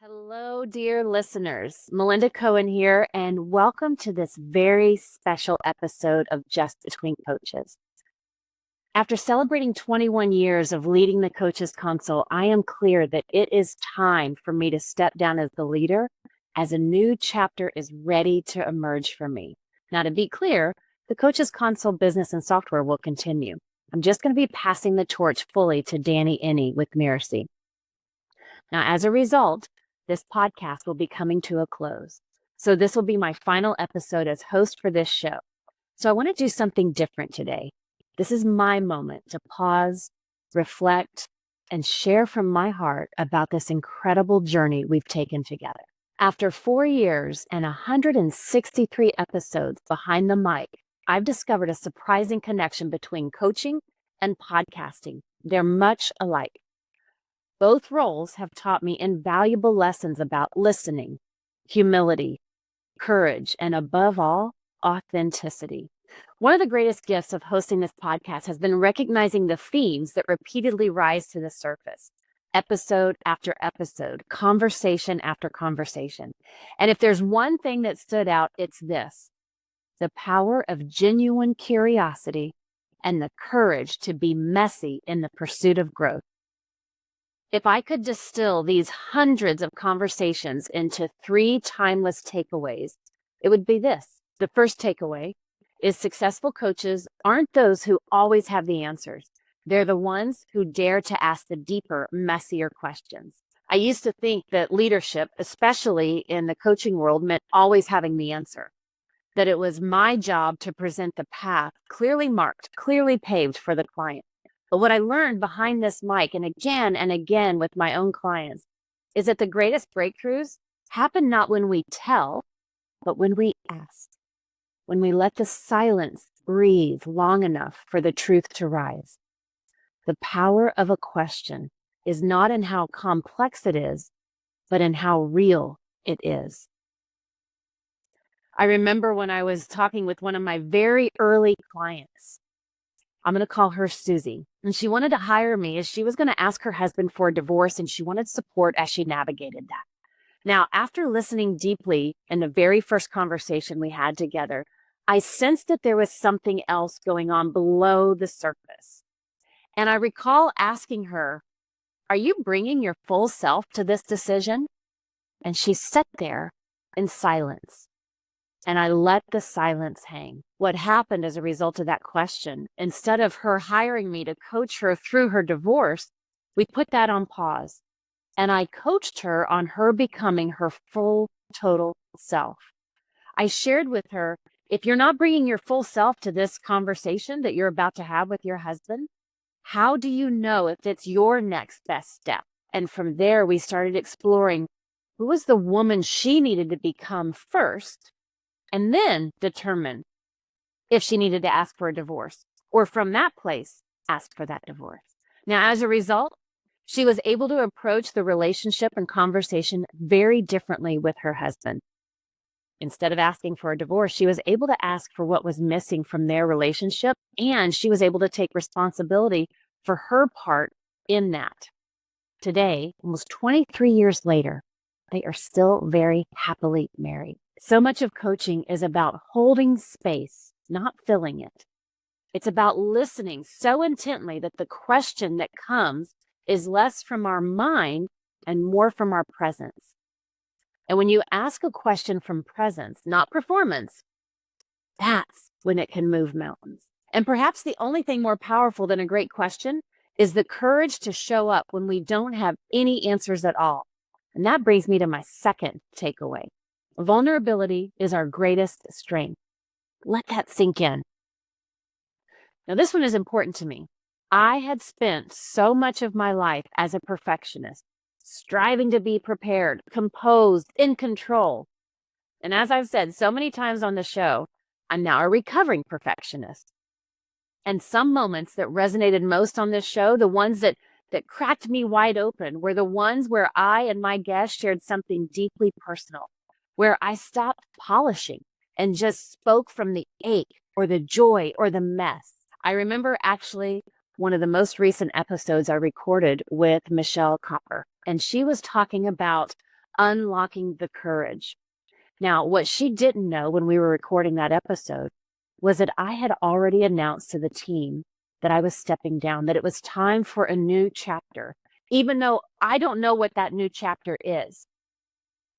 Hello, dear listeners. Melinda Cohan here, and welcome to this very special episode of Just Between Coaches. After celebrating 21 years of leading the Coaches Console, I am clear that it is time for me to step down as the leader as a new chapter is ready to emerge for me. Now, to be clear, the Coaches Console business and software will continue. I'm just going to be passing the torch fully to Danny Iny with Mirasee. Now, as a result, this podcast will be coming to a close. So this will be my final episode as host for this show. So I want to do something different today. This is my moment to pause, reflect, and share from my heart about this incredible journey we've taken together. After 4 years and 163 episodes behind the mic, I've discovered a surprising connection between coaching and podcasting. They're much alike. Both roles have taught me invaluable lessons about listening, humility, courage, and above all, authenticity. One of the greatest gifts of hosting this podcast has been recognizing the themes that repeatedly rise to the surface, episode after episode, conversation after conversation. And if there's one thing that stood out, it's this: the power of genuine curiosity and the courage to be messy in the pursuit of growth. If I could distill these hundreds of conversations into 3 timeless takeaways, it would be this. The first takeaway is successful coaches aren't those who always have the answers. They're the ones who dare to ask the deeper, messier questions. I used to think that leadership, especially in the coaching world, meant always having the answer, that it was my job to present the path clearly marked, clearly paved for the client. But what I learned behind this mic and again with my own clients is that the greatest breakthroughs happen not when we tell, but when we ask, when we let the silence breathe long enough for the truth to rise. The power of a question is not in how complex it is, but in how real it is. I remember when I was talking with one of my very early clients. I'm going to call her Susie. And she wanted to hire me as she was going to ask her husband for a divorce, and she wanted support as she navigated that. Now, after listening deeply in the very first conversation we had together, I sensed that there was something else going on below the surface. And I recall asking her, "Are you bringing your full self to this decision?" And she sat there in silence. And I let the silence hang. What happened as a result of that question, instead of her hiring me to coach her through her divorce, we put that on pause. And I coached her on her becoming her full, total self. I shared with her, if you're not bringing your full self to this conversation that you're about to have with your husband, how do you know if it's your next best step? And from there, we started exploring who was the woman she needed to become first, and then determine if she needed to ask for a divorce, or from that place, ask for that divorce. Now, as a result, she was able to approach the relationship and conversation very differently with her husband. Instead of asking for a divorce, she was able to ask for what was missing from their relationship, and she was able to take responsibility for her part in that. Today, almost 23 years later, they are still very happily married. So much of coaching is about holding space, not filling it. It's about listening so intently that the question that comes is less from our mind and more from our presence. And when you ask a question from presence, not performance, that's when it can move mountains. And perhaps the only thing more powerful than a great question is the courage to show up when we don't have any answers at all. And that brings me to my second takeaway. Vulnerability is our greatest strength. Let that sink in. Now, this one is important to me. I had spent so much of my life as a perfectionist, striving to be prepared, composed, in control. And as I've said so many times on the show, I'm now a recovering perfectionist. And some moments that resonated most on this show, the ones that cracked me wide open, were the ones where I and my guest shared something deeply personal, where I stopped polishing and just spoke from the ache or the joy or the mess. I remember actually one of the most recent episodes I recorded with Michelle Kopper, and she was talking about unlocking the courage. Now, what she didn't know when we were recording that episode was that I had already announced to the team that I was stepping down, that it was time for a new chapter, even though I don't know what that new chapter is.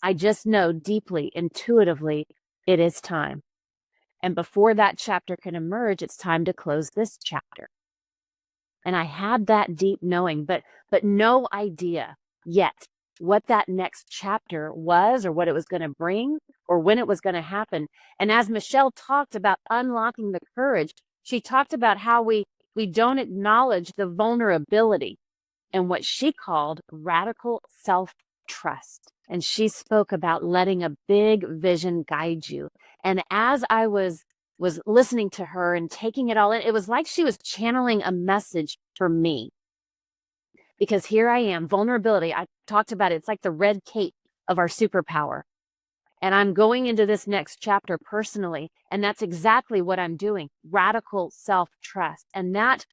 I just know deeply, intuitively, it is time. And before that chapter can emerge, it's time to close this chapter. And I had that deep knowing, but no idea yet what that next chapter was or what it was going to bring or when it was going to happen. And as Michelle talked about unlocking the courage, she talked about how we don't acknowledge the vulnerability and what she called radical self-trust. And she spoke about letting a big vision guide you. And as I was listening to her and taking it all in, it was like she was channeling a message for me. Because here I am, vulnerability. I talked about it. It's like the red cape of our superpower. And I'm going into this next chapter personally. And that's exactly what I'm doing. Radical self-trust. And that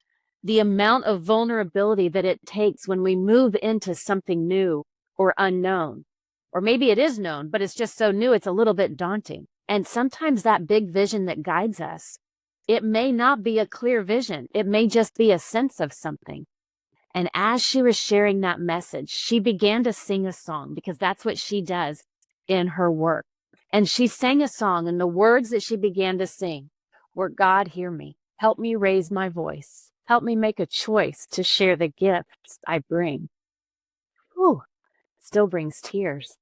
the amount of vulnerability that it takes when we move into something new or unknown, or maybe it is known, but it's just so new, it's a little bit daunting. And sometimes that big vision that guides us, it may not be a clear vision. It may just be a sense of something. And as she was sharing that message, she began to sing a song because that's what she does in her work. And she sang a song, and the words that she began to sing were, God, hear me. Help me raise my voice. Help me make a choice to share the gifts I bring. Whew, still brings tears.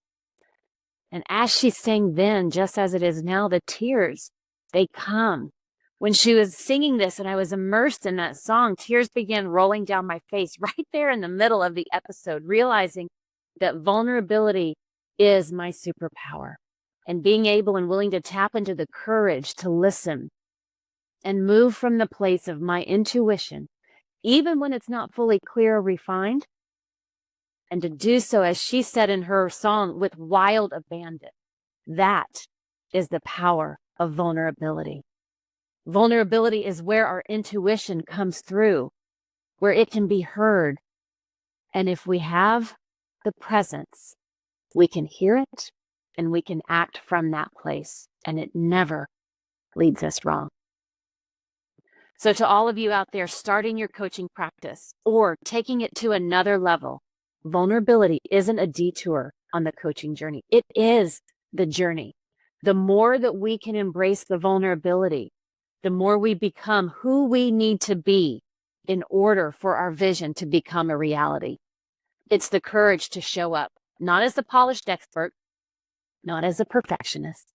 And as she sang then, just as it is now, the tears, they come. When she was singing this and I was immersed in that song, tears began rolling down my face right there in the middle of the episode, realizing that vulnerability is my superpower. And being able and willing to tap into the courage to listen and move from the place of my intuition, even when it's not fully clear or refined, and to do so, as she said in her song, with wild abandon. That is the power of vulnerability. Vulnerability is where our intuition comes through, where it can be heard. And if we have the presence, we can hear it and we can act from that place. And it never leads us wrong. So to all of you out there starting your coaching practice or taking it to another level, vulnerability isn't a detour on the coaching journey. It is the journey. The more that we can embrace the vulnerability, the more we become who we need to be in order for our vision to become a reality. It's the courage to show up, not as the polished expert, not as a perfectionist,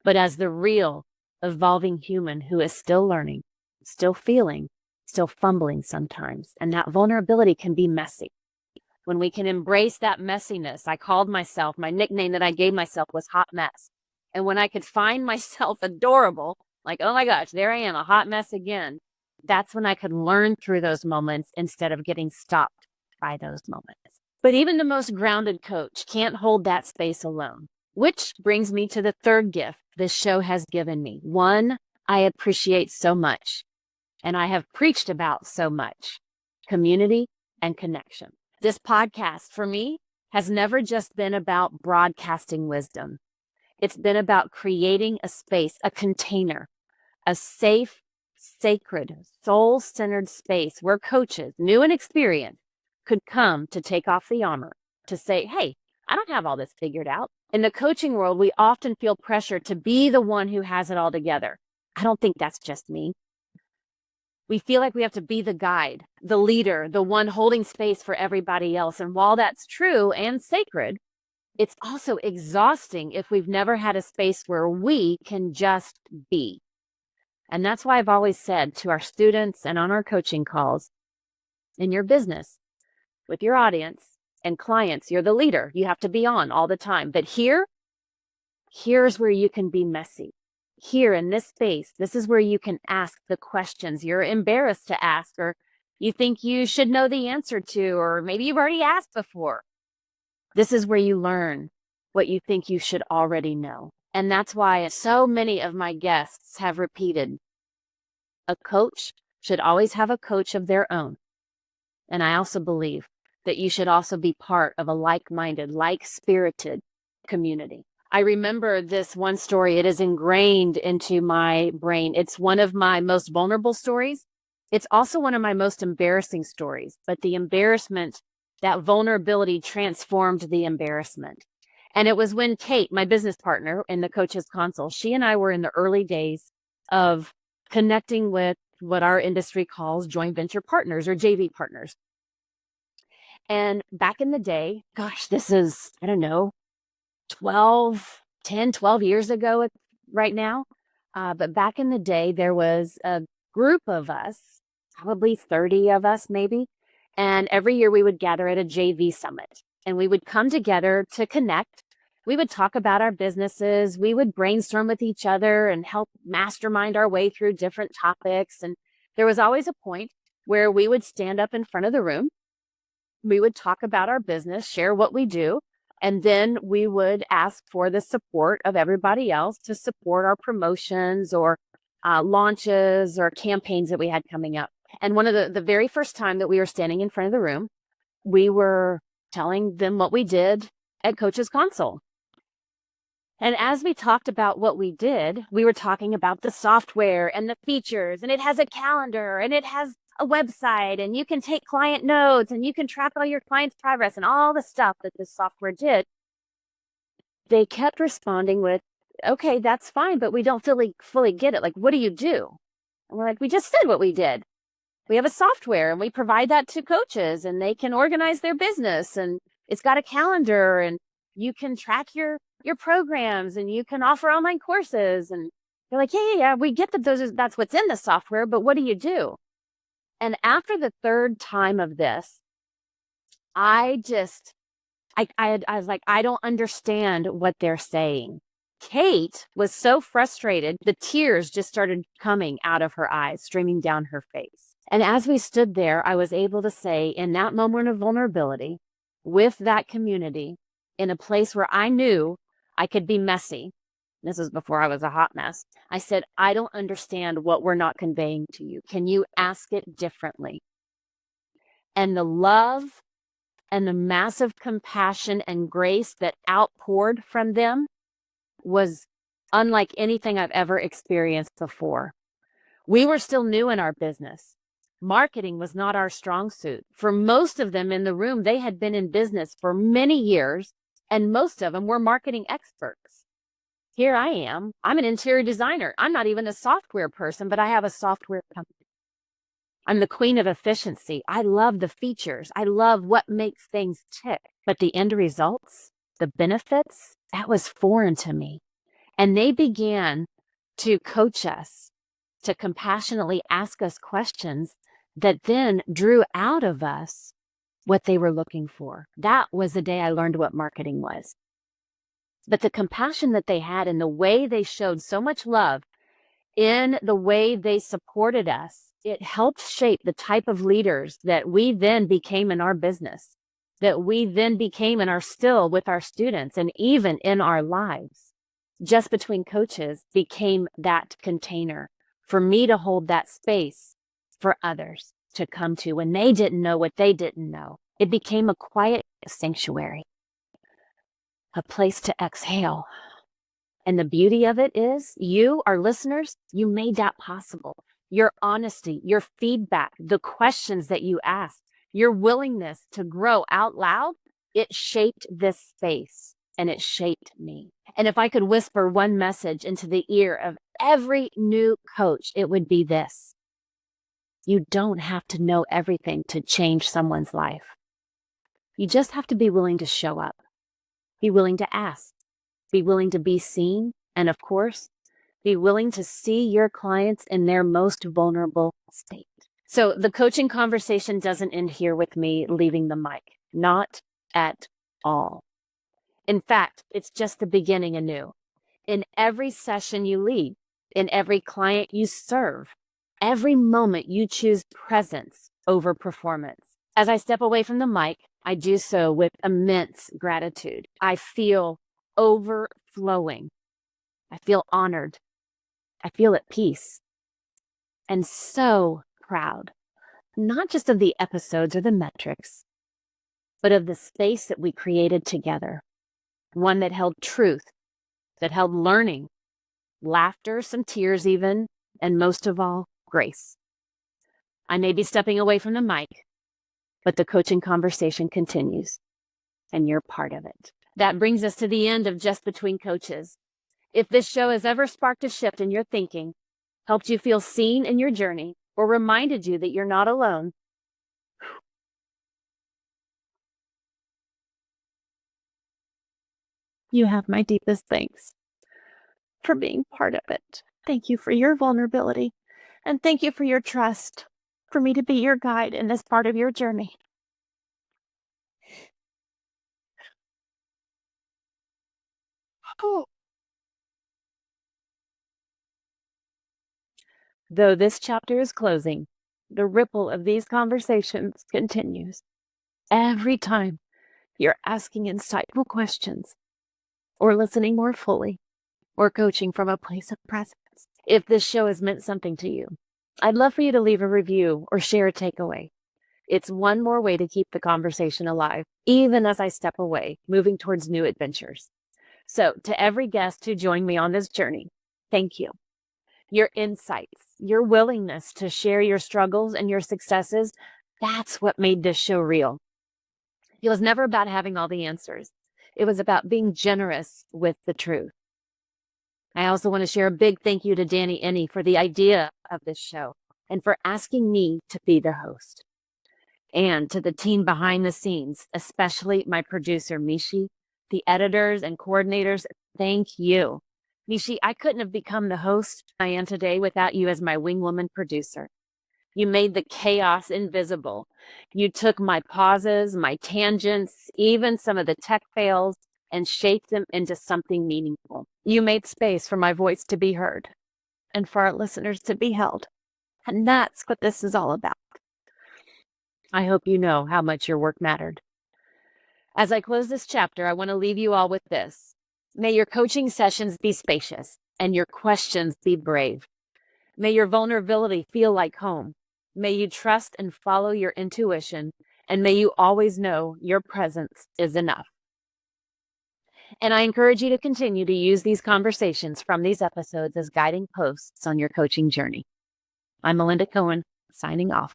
but as the real, evolving human who is still learning, still feeling, still fumbling sometimes. And that vulnerability can be messy. When we can embrace that messiness, I called myself, my nickname that I gave myself was Hot Mess. And when I could find myself adorable, like, oh my gosh, there I am, a hot mess again, that's when I could learn through those moments instead of getting stopped by those moments. But even the most grounded coach can't hold that space alone, which brings me to the third gift this show has given me. One I appreciate so much, and I have preached about so much: community and connection. This podcast for me has never just been about broadcasting wisdom. It's been about creating a space, a container, a safe, sacred, soul-centered space where coaches, new and experienced, could come to take off the armor, to say, hey, I don't have all this figured out. In the coaching world, we often feel pressure to be the one who has it all together. I don't think that's just me. We feel like we have to be the guide, the leader, the one holding space for everybody else. And while that's true and sacred, it's also exhausting if we've never had a space where we can just be. And that's why I've always said to our students and on our coaching calls, in your business, with your audience and clients, you're the leader. You have to be on all the time. But here's where you can be messy. Here in this space, this is where you can ask the questions you're embarrassed to ask, or you think you should know the answer to, or maybe you've already asked before. This is where you learn what you think you should already know. And that's why so many of my guests have repeated, a coach should always have a coach of their own. And I also believe that you should also be part of a like-minded, like-spirited community. I remember this one story. It is ingrained into my brain. It's one of my most vulnerable stories. It's also one of my most embarrassing stories, but the embarrassment, that vulnerability transformed the embarrassment. And it was when Kate, my business partner in the Coaches Console, she and I were in the early days of connecting with what our industry calls joint venture partners or JV partners. And back in the day, gosh, this is, I don't know, 12 years ago right now. But back in the day, there was a group of us, probably 30 of us maybe. And every year we would gather at a JV summit and we would come together to connect. We would talk about our businesses. We would brainstorm with each other and help mastermind our way through different topics. And there was always a point where we would stand up in front of the room. We would talk about our business, share what we do, and then we would ask for the support of everybody else to support our promotions or launches or campaigns that we had coming up. And one of the very first time that we were standing in front of the room, we were telling them what we did at Coaches Console. And as we talked about what we did, we were talking about the software and the features, and it has a calendar and it has a website, and you can take client notes and you can track all your clients' progress and all the stuff that this software did. They kept responding with, okay, that's fine, but we don't fully get it. Like, what do you do? And we're like, we just said what we did. We have a software and we provide that to coaches and they can organize their business, and it's got a calendar and you can track your programs and you can offer online courses. And they're like, yeah, we get that that's what's in the software, but what do you do? And after the third time of this, I was like, I don't understand what they're saying. Kate was so frustrated, the tears just started coming out of her eyes, streaming down her face. And as we stood there, I was able to say, in that moment of vulnerability, with that community, in a place where I knew I could be messy. This was before I was a hot mess. I said, I don't understand what we're not conveying to you. Can you ask it differently? And the love and the massive compassion and grace that outpoured from them was unlike anything I've ever experienced before. We were still new in our business. Marketing was not our strong suit. For most of them in the room, they had been in business for many years, and most of them were marketing experts. Here I am. I'm an interior designer. I'm not even a software person, but I have a software company. I'm the queen of efficiency. I love the features. I love what makes things tick. But the end results, the benefits, that was foreign to me. And they began to coach us, to compassionately ask us questions that then drew out of us what they were looking for. That was the day I learned what marketing was. But the compassion that they had and the way they showed so much love in the way they supported us, it helped shape the type of leaders that we then became in our business, that we then became and are still with our students and even in our lives. Just Between Coaches became that container for me to hold that space for others to come to when they didn't know what they didn't know. It became a quiet sanctuary, a place to exhale. And the beauty of it is you, our listeners, you made that possible. Your honesty, your feedback, the questions that you asked, your willingness to grow out loud, it shaped this space and it shaped me. And if I could whisper one message into the ear of every new coach, it would be this. You don't have to know everything to change someone's life. You just have to be willing to show up, be willing to ask, be willing to be seen, and of course, be willing to see your clients in their most vulnerable state. So the coaching conversation doesn't end here with me leaving the mic, not at all. In fact, it's just the beginning anew. In every session you lead, in every client you serve, every moment you choose presence over performance. As I step away from the mic, I do so with immense gratitude. I feel overflowing. I feel honored. I feel at peace and so proud, not just of the episodes or the metrics, but of the space that we created together. one that held truth, that held learning, laughter, some tears even, and most of all, grace. I may be stepping away from the mic, but the coaching conversation continues, and you're part of it. That brings us to the end of Just Between Coaches. If this show has ever sparked a shift in your thinking, helped you feel seen in your journey, or reminded you that you're not alone, you have my deepest thanks for being part of it. Thank you for your vulnerability, and thank you for your trust for me to be your guide in this part of your journey. Oh. Though this chapter is closing, the ripple of these conversations continues. Every time you're asking insightful questions, or listening more fully, or coaching from a place of presence. If this show has meant something to you, I'd love for you to leave a review or share a takeaway. It's one more way to keep the conversation alive, even as I step away, moving towards new adventures. So, to every guest who joined me on this journey, thank you. Your insights, your willingness to share your struggles and your successes, that's what made this show real. It was never about having all the answers. It was about being generous with the truth. I also want to share a big thank you to Danny Iny for the idea of this show and for asking me to be the host. And to the team behind the scenes, especially my producer, Michelle, the editors and coordinators, thank you. Michelle, I couldn't have become the host I am today without you as my wingwoman producer. You made the chaos invisible. You took my pauses, my tangents, even some of the tech fails, and shaped them into something meaningful. You made space for my voice to be heard and for our listeners to be held. And that's what this is all about. I hope you know how much your work mattered. As I close this chapter, I want to leave you all with this. May your coaching sessions be spacious and your questions be brave. May your vulnerability feel like home. May you trust and follow your intuition, and may you always know your presence is enough. And I encourage you to continue to use these conversations from these episodes as guiding posts on your coaching journey. I'm Melinda Cohan, signing off.